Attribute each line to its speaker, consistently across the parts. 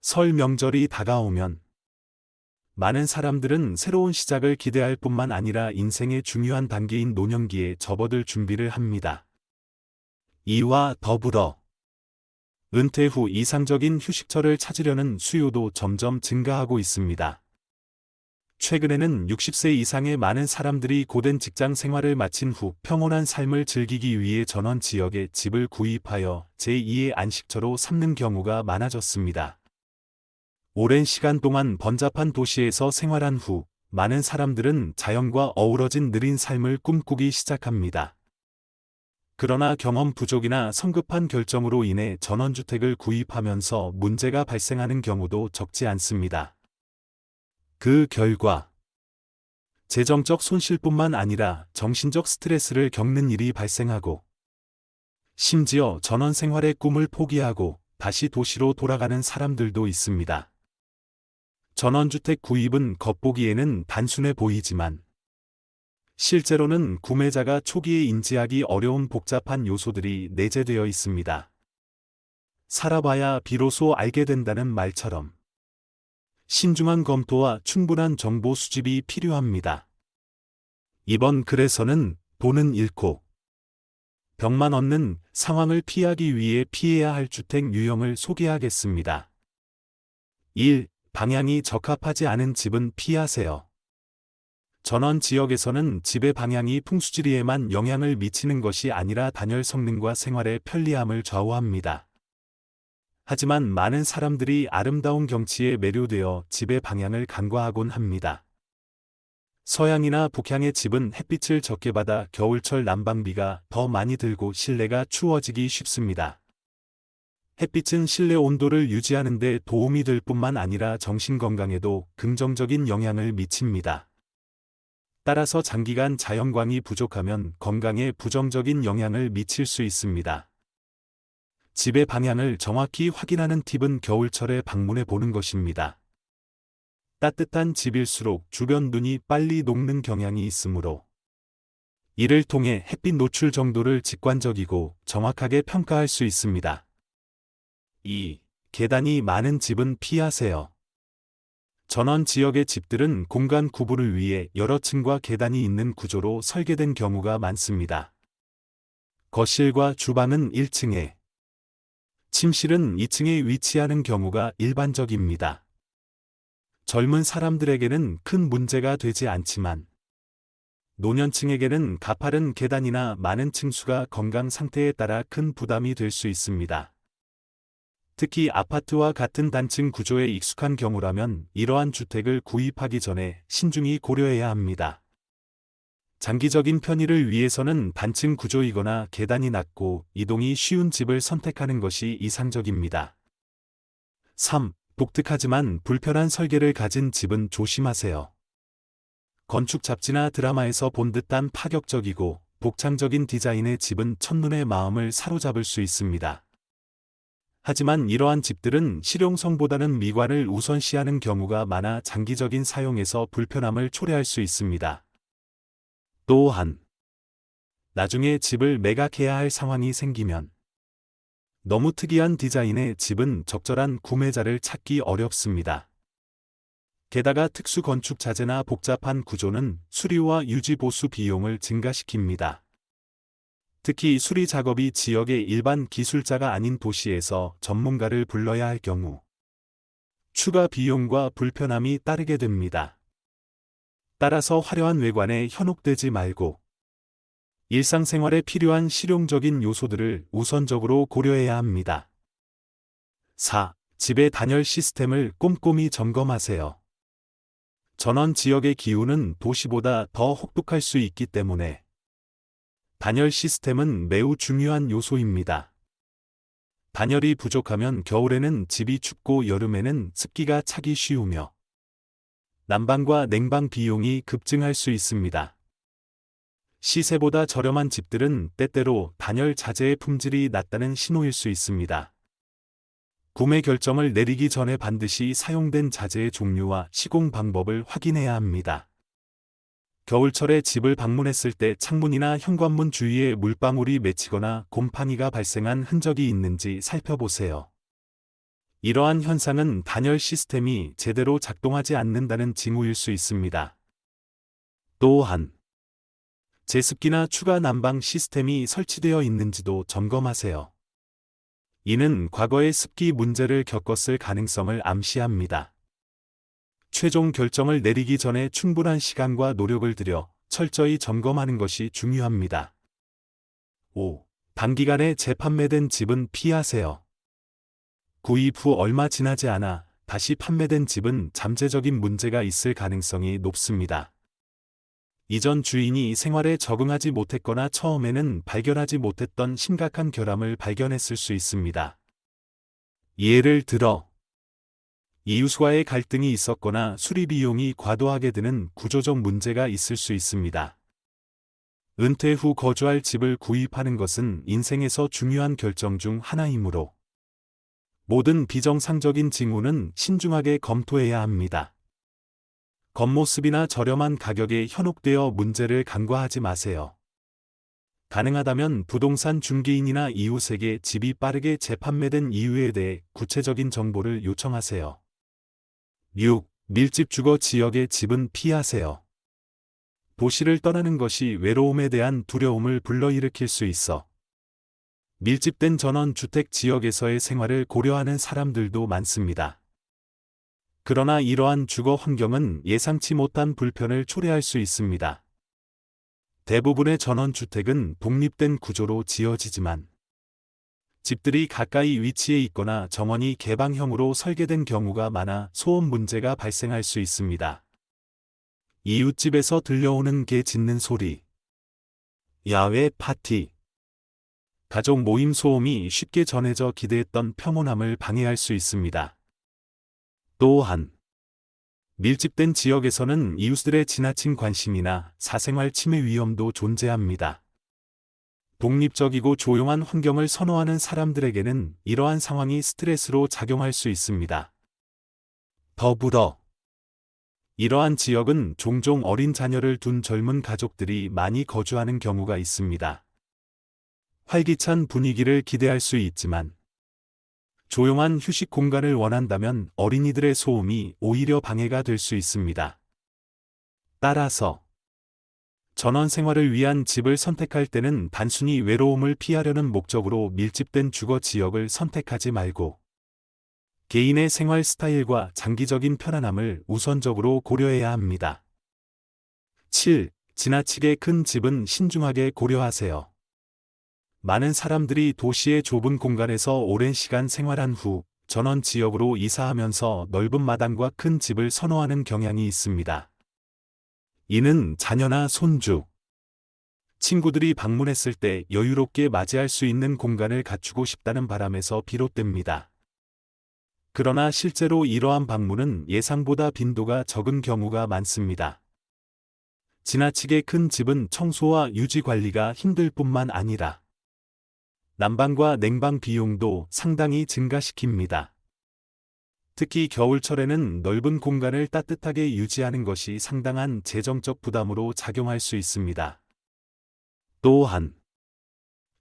Speaker 1: 설 명절이 다가오면 많은 사람들은 새로운 시작을 기대할 뿐만 아니라 인생의 중요한 단계인 노년기에 접어들 준비를 합니다. 이와 더불어 은퇴 후 이상적인 휴식처를 찾으려는 수요도 점점 증가하고 있습니다. 최근에는 60세 이상의 많은 사람들이 고된 직장 생활을 마친 후 평온한 삶을 즐기기 위해 전원 지역에 집을 구입하여 제2의 안식처로 삼는 경우가 많아졌습니다. 오랜 시간 동안 번잡한 도시에서 생활한 후 많은 사람들은 자연과 어우러진 느린 삶을 꿈꾸기 시작합니다. 그러나 경험 부족이나 성급한 결정으로 인해 전원주택을 구입하면서 문제가 발생하는 경우도 적지 않습니다. 그 결과 재정적 손실뿐만 아니라 정신적 스트레스를 겪는 일이 발생하고 심지어 전원 생활의 꿈을 포기하고 다시 도시로 돌아가는 사람들도 있습니다. 전원주택 구입은 겉보기에는 단순해 보이지만 실제로는 구매자가 초기에 인지하기 어려운 복잡한 요소들이 내재되어 있습니다. 살아봐야 비로소 알게 된다는 말처럼 신중한 검토와 충분한 정보 수집이 필요합니다. 이번 글에서는 돈은 잃고 벽만 얻는 상황을 피하기 위해 피해야 할 주택 유형을 소개하겠습니다. 1. 방향이 적합하지 않은 집은 피하세요. 전원 지역에서는 집의 방향이 풍수지리에만 영향을 미치는 것이 아니라 단열 성능과 생활의 편리함을 좌우합니다. 하지만 많은 사람들이 아름다운 경치에 매료되어 집의 방향을 간과하곤 합니다. 서향이나 북향의 집은 햇빛을 적게 받아 겨울철 난방비가 더 많이 들고 실내가 추워지기 쉽습니다. 햇빛은 실내 온도를 유지하는 데 도움이 될 뿐만 아니라 정신 건강에도 긍정적인 영향을 미칩니다. 따라서 장기간 자연광이 부족하면 건강에 부정적인 영향을 미칠 수 있습니다. 집의 방향을 정확히 확인하는 팁은 겨울철에 방문해 보는 것입니다. 따뜻한 집일수록 주변 눈이 빨리 녹는 경향이 있으므로 이를 통해 햇빛 노출 정도를 직관적이고 정확하게 평가할 수 있습니다. 2. 계단이 많은 집은 피하세요. 전원 지역의 집들은 공간 구분을 위해 여러 층과 계단이 있는 구조로 설계된 경우가 많습니다. 거실과 주방은 1층에, 침실은 2층에 위치하는 경우가 일반적입니다. 젊은 사람들에게는 큰 문제가 되지 않지만 노년층에게는 가파른 계단이나 많은 층수가 건강 상태에 따라 큰 부담이 될 수 있습니다. 특히 아파트와 같은 단층 구조에 익숙한 경우라면 이러한 주택을 구입하기 전에 신중히 고려해야 합니다. 장기적인 편의를 위해서는 단층 구조이거나 계단이 낮고 이동이 쉬운 집을 선택하는 것이 이상적입니다. 3. 독특하지만 불편한 설계를 가진 집은 조심하세요. 건축 잡지나 드라마에서 본 듯한 파격적이고 독창적인 디자인의 집은 첫눈에 마음을 사로잡을 수 있습니다. 하지만 이러한 집들은 실용성보다는 미관을 우선시하는 경우가 많아 장기적인 사용에서 불편함을 초래할 수 있습니다. 또한 나중에 집을 매각해야 할 상황이 생기면 너무 특이한 디자인의 집은 적절한 구매자를 찾기 어렵습니다. 게다가 특수 건축 자재나 복잡한 구조는 수리와 유지 보수 비용을 증가시킵니다. 특히 수리 작업이 지역의 일반 기술자가 아닌 도시에서 전문가를 불러야 할 경우 추가 비용과 불편함이 따르게 됩니다. 따라서 화려한 외관에 현혹되지 말고 일상생활에 필요한 실용적인 요소들을 우선적으로 고려해야 합니다. 4. 집의 단열 시스템을 꼼꼼히 점검하세요. 전원 지역의 기후는 도시보다 더 혹독할 수 있기 때문에 단열 시스템은 매우 중요한 요소입니다. 단열이 부족하면 겨울에는 집이 춥고 여름에는 습기가 차기 쉬우며 난방과 냉방 비용이 급증할 수 있습니다. 시세보다 저렴한 집들은 때때로 단열 자재의 품질이 낮다는 신호일 수 있습니다. 구매 결정을 내리기 전에 반드시 사용된 자재의 종류와 시공 방법을 확인해야 합니다. 겨울철에 집을 방문했을 때 창문이나 현관문 주위에 물방울이 맺히거나 곰팡이가 발생한 흔적이 있는지 살펴보세요. 이러한 현상은 단열 시스템이 제대로 작동하지 않는다는 징후일 수 있습니다. 또한 제습기나 추가 난방 시스템이 설치되어 있는지도 점검하세요. 이는 과거에 습기 문제를 겪었을 가능성을 암시합니다. 최종 결정을 내리기 전에 충분한 시간과 노력을 들여 철저히 점검하는 것이 중요합니다. 5. 단기간에 재판매된 집은 피하세요. 구입 후 얼마 지나지 않아 다시 판매된 집은 잠재적인 문제가 있을 가능성이 높습니다. 이전 주인이 생활에 적응하지 못했거나 처음에는 발견하지 못했던 심각한 결함을 발견했을 수 있습니다. 예를 들어 이웃과의 갈등이 있었거나 수리 비용이 과도하게 드는 구조적 문제가 있을 수 있습니다. 은퇴 후 거주할 집을 구입하는 것은 인생에서 중요한 결정 중 하나이므로 모든 비정상적인 징후는 신중하게 검토해야 합니다. 겉모습이나 저렴한 가격에 현혹되어 문제를 간과하지 마세요. 가능하다면 부동산 중개인이나 이웃에게 집이 빠르게 재판매된 이유에 대해 구체적인 정보를 요청하세요. 6. 밀집 주거 지역의 집은 피하세요. 도시를 떠나는 것이 외로움에 대한 두려움을 불러일으킬 수 있어 밀집된 전원주택 지역에서의 생활을 고려하는 사람들도 많습니다. 그러나 이러한 주거 환경은 예상치 못한 불편을 초래할 수 있습니다. 대부분의 전원주택은 독립된 구조로 지어지지만 집들이 가까이 위치해 있거나 정원이 개방형으로 설계된 경우가 많아 소음 문제가 발생할 수 있습니다. 이웃집에서 들려오는 개 짖는 소리, 야외 파티, 가족 모임 소음이 쉽게 전해져 기대했던 평온함을 방해할 수 있습니다. 또한 밀집된 지역에서는 이웃들의 지나친 관심이나 사생활 침해 위험도 존재합니다. 독립적이고 조용한 환경을 선호하는 사람들에게는 이러한 상황이 스트레스로 작용할 수 있습니다. 더불어 이러한 지역은 종종 어린 자녀를 둔 젊은 가족들이 많이 거주하는 경우가 있습니다. 활기찬 분위기를 기대할 수 있지만 조용한 휴식 공간을 원한다면 어린이들의 소음이 오히려 방해가 될 수 있습니다. 따라서 전원 생활을 위한 집을 선택할 때는 단순히 외로움을 피하려는 목적으로 밀집된 주거 지역을 선택하지 말고 개인의 생활 스타일과 장기적인 편안함을 우선적으로 고려해야 합니다. 7. 지나치게 큰 집은 신중하게 고려하세요. 많은 사람들이 도시의 좁은 공간에서 오랜 시간 생활한 후 전원 지역으로 이사하면서 넓은 마당과 큰 집을 선호하는 경향이 있습니다. 이는 자녀나 손주, 친구들이 방문했을 때 여유롭게 맞이할 수 있는 공간을 갖추고 싶다는 바람에서 비롯됩니다. 그러나 실제로 이러한 방문은 예상보다 빈도가 적은 경우가 많습니다. 지나치게 큰 집은 청소와 유지 관리가 힘들 뿐만 아니라 난방과 냉방 비용도 상당히 증가시킵니다. 특히 겨울철에는 넓은 공간을 따뜻하게 유지하는 것이 상당한 재정적 부담으로 작용할 수 있습니다. 또한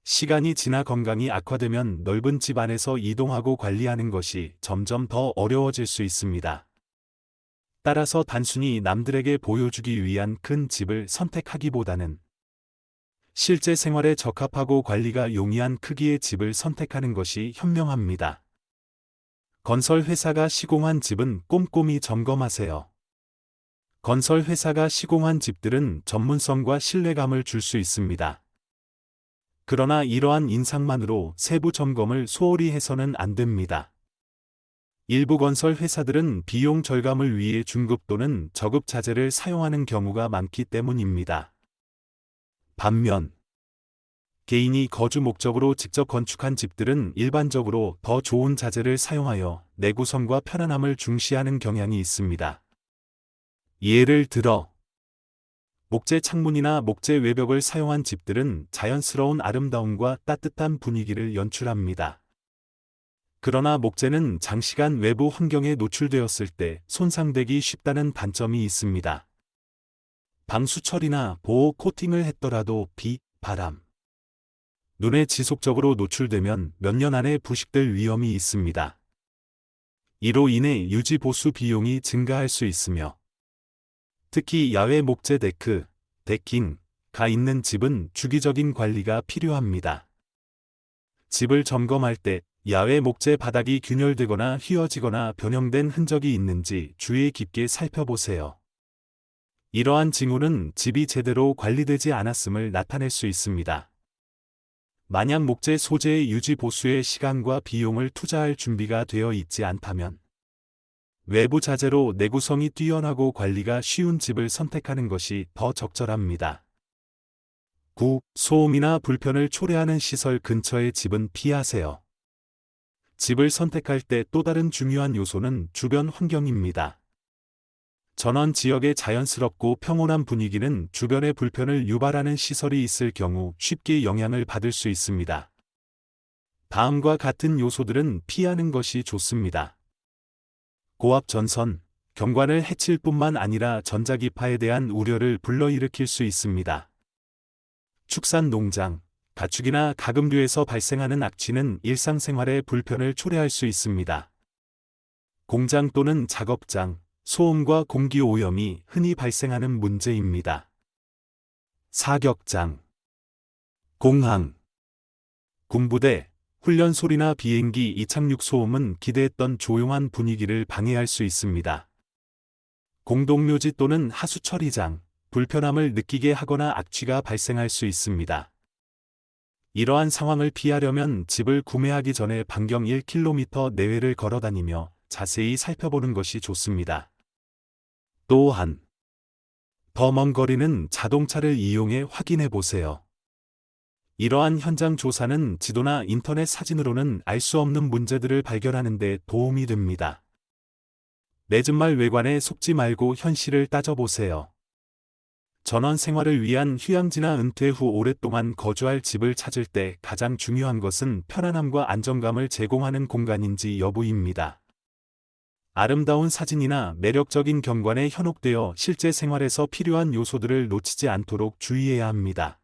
Speaker 1: 시간이 지나 건강이 악화되면 넓은 집 안에서 이동하고 관리하는 것이 점점 더 어려워질 수 있습니다. 따라서 단순히 남들에게 보여주기 위한 큰 집을 선택하기보다는 실제 생활에 적합하고 관리가 용이한 크기의 집을 선택하는 것이 현명합니다. 건설 회사가 시공한 집은 꼼꼼히 점검하세요. 건설 회사가 시공한 집들은 전문성과 신뢰감을 줄 수 있습니다. 그러나 이러한 인상만으로 세부 점검을 소홀히 해서는 안 됩니다. 일부 건설 회사들은 비용 절감을 위해 중급 또는 저급 자재를 사용하는 경우가 많기 때문입니다. 반면 개인이 거주 목적으로 직접 건축한 집들은 일반적으로 더 좋은 자재를 사용하여 내구성과 편안함을 중시하는 경향이 있습니다. 예를 들어 목재 창문이나 목재 외벽을 사용한 집들은 자연스러운 아름다움과 따뜻한 분위기를 연출합니다. 그러나 목재는 장시간 외부 환경에 노출되었을 때 손상되기 쉽다는 단점이 있습니다. 방수 처리나 보호 코팅을 했더라도 비, 바람, 눈에 지속적으로 노출되면 몇 년 안에 부식될 위험이 있습니다. 이로 인해 유지 보수 비용이 증가할 수 있으며 특히 야외 목재 데크, 데킹가 있는 집은 주기적인 관리가 필요합니다. 집을 점검할 때 야외 목재 바닥이 균열되거나 휘어지거나 변형된 흔적이 있는지 주의 깊게 살펴보세요. 이러한 징후는 집이 제대로 관리되지 않았음을 나타낼 수 있습니다. 만약 목재 소재의 유지 보수에 시간과 비용을 투자할 준비가 되어 있지 않다면 외부 자재로 내구성이 뛰어나고 관리가 쉬운 집을 선택하는 것이 더 적절합니다. 9. 소음이나 불편을 초래하는 시설 근처의 집은 피하세요. 집을 선택할 때 또 다른 중요한 요소는 주변 환경입니다. 전원 지역의 자연스럽고 평온한 분위기는 주변에 불편을 유발하는 시설이 있을 경우 쉽게 영향을 받을 수 있습니다. 다음과 같은 요소들은 피하는 것이 좋습니다. 고압 전선, 경관을 해칠 뿐만 아니라 전자기파에 대한 우려를 불러일으킬 수 있습니다. 축산 농장, 가축이나 가금류에서 발생하는 악취는 일상생활에 불편을 초래할 수 있습니다. 공장 또는 작업장, 소음과 공기 오염이 흔히 발생하는 문제입니다. 사격장, 공항, 군부대, 훈련 소리나 비행기 이착륙 소음은 기대했던 조용한 분위기를 방해할 수 있습니다. 공동묘지 또는 하수 처리장, 불편함을 느끼게 하거나 악취가 발생할 수 있습니다. 이러한 상황을 피하려면 집을 구매하기 전에 반경 1km 내외를 걸어다니며 자세히 살펴보는 것이 좋습니다. 또한 더 먼 거리는 자동차를 이용해 확인해 보세요. 이러한 현장 조사는 지도나 인터넷 사진으로는 알 수 없는 문제들을 발견하는 데 도움이 됩니다. 내 집 말 외관에 속지 말고 현실을 따져보세요. 전원 생활을 위한 휴양지나 은퇴 후 오랫동안 거주할 집을 찾을 때 가장 중요한 것은 편안함과 안정감을 제공하는 공간인지 여부입니다. 아름다운 사진이나 매력적인 경관에 현혹되어 실제 생활에서 필요한 요소들을 놓치지 않도록 주의해야 합니다.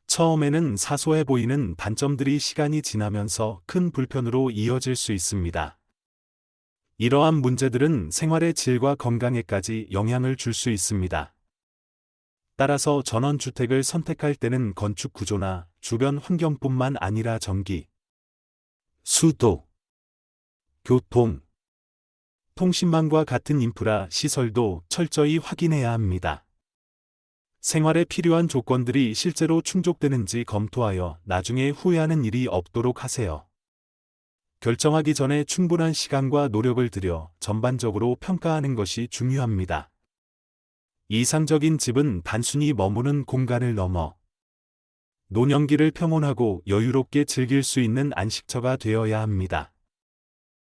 Speaker 1: 처음에는 사소해 보이는 단점들이 시간이 지나면서 큰 불편으로 이어질 수 있습니다. 이러한 문제들은 생활의 질과 건강에까지 영향을 줄 수 있습니다. 따라서 전원주택을 선택할 때는 건축 구조나 주변 환경뿐만 아니라 전기, 수도, 교통, 통신망과 같은 인프라 시설도 철저히 확인해야 합니다. 생활에 필요한 조건들이 실제로 충족되는지 검토하여 나중에 후회하는 일이 없도록 하세요. 결정하기 전에 충분한 시간과 노력을 들여 전반적으로 평가하는 것이 중요합니다. 이상적인 집은 단순히 머무는 공간을 넘어 노년기를 평온하고 여유롭게 즐길 수 있는 안식처가 되어야 합니다.